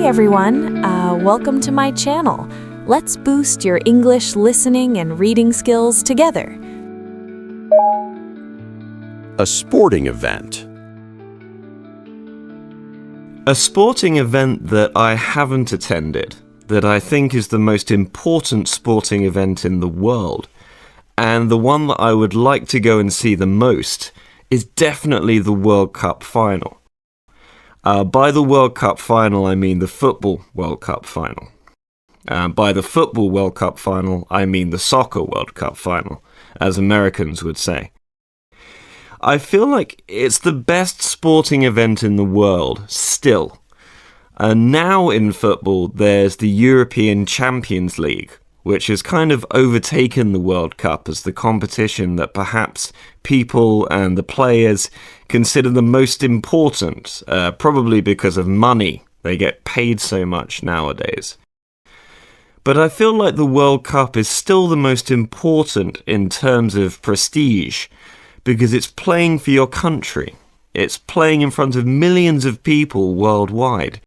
everyone, welcome to my channel. Let's boost your English listening and reading skills together. A sporting event. A sporting event that I haven't attended, that I think is the most important sporting event in the world, and the one that I would like to go and see the most, is definitely the World Cup final. By the World Cup final, I mean the Football World Cup final. By the Football World Cup final, I mean the Soccer World Cup final, as Americans would say. I feel like it's the best sporting event in the world, still. Now in football, there's the European Champions League, which has kind of overtaken the World Cup as the competition that perhaps people and the players consider the most important, probably because of money. They get paid so much nowadays. But I feel like the World Cup is still the most important in terms of prestige, because it's playing for your country. It's playing in front of millions of people worldwide.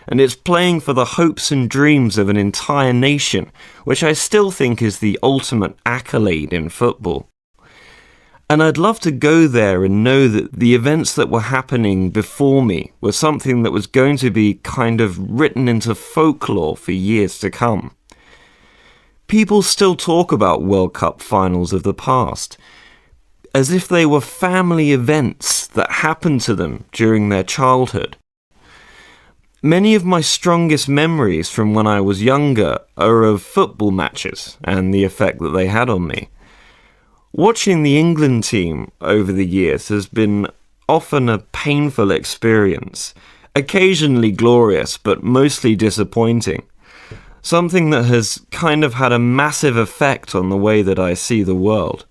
And it's playing for the hopes and dreams of an entire nation, which I still think is the ultimate accolade in football. And I'd love to go there and know that the events that were happening before me were something that was going to be kind of written into folklore for years to come. People still talk about World Cup finals of the past, as if they were family events that happened to them during their childhood. Many of my strongest memories from when I was younger are of football matches and the effect that they had on me. Watching the England team over the years has been often a painful experience, occasionally glorious but mostly disappointing. Something that has kind of had a massive effect on the way that I see the world.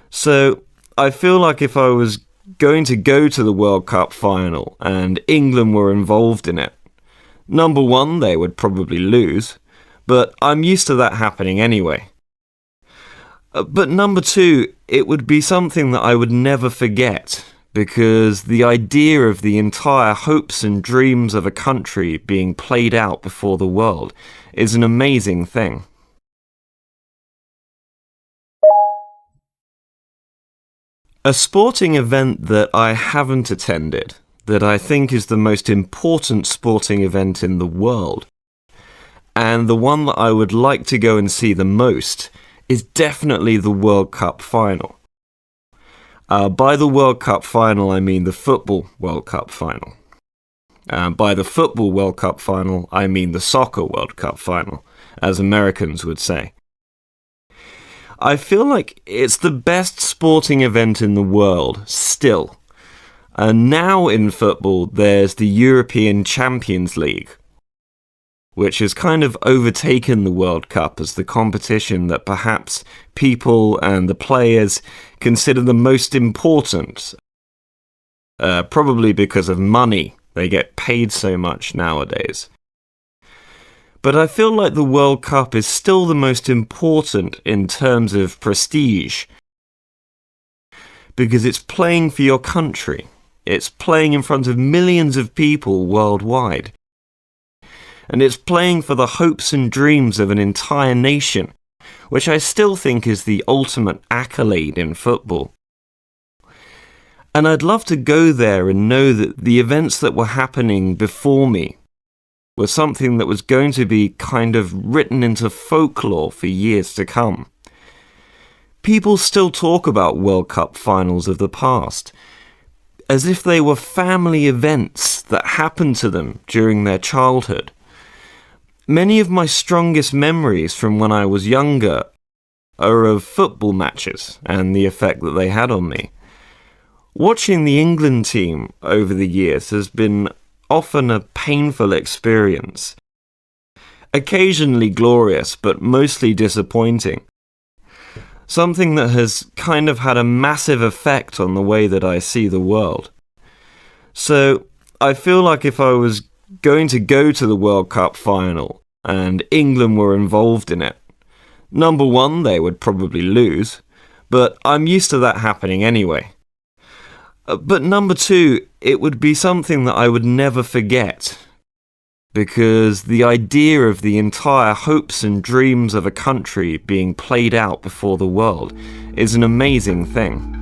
So I feel like if I was going to go to the World Cup final and England were involved in it, number one, they would probably lose, but I'm used to that happening anyway. But number two, it would be something that I would never forget, because the idea of the entire hopes and dreams of a country being played out before the world is an amazing thing. A sporting event that I haven't attended, that I think is the most important sporting event in the world, and the one that I would like to go and see the most, is definitely the World Cup final. By the World Cup final, I mean the Football World Cup final. By the Football World Cup final, I mean the Soccer World Cup final, as Americans would say. I feel like it's the best sporting event in the world, still. Now in football, there's the European Champions League, which has kind of overtaken the World Cup as the competition that perhaps people and the players consider the most important, probably because of money. They get paid so much nowadays. But I feel like the World Cup is still the most important in terms of prestige, because it's playing for your country. It's playing in front of millions of people worldwide. And it's playing for the hopes and dreams of an entire nation, which I still think is the ultimate accolade in football. And I'd love to go there and know that the events that were happening before me were something that was going to be kind of written into folklore for years to come. People still talk about World Cup finals of the past, as if they were family events that happened to them during their childhood. Many of my strongest memories from when I was younger are of football matches and the effect that they had on me. Watching the England team over the years has been often a painful experience, occasionally glorious but mostly disappointing. Something that has kind of had a massive effect on the way that I see the world. So I feel like if I was going to go to the World Cup final and England were involved in it, number one, they would probably lose, but I'm used to that happening anyway. But number two, it would be something that I would never forget, because the idea of the entire hopes and dreams of a country being played out before the world is an amazing thing.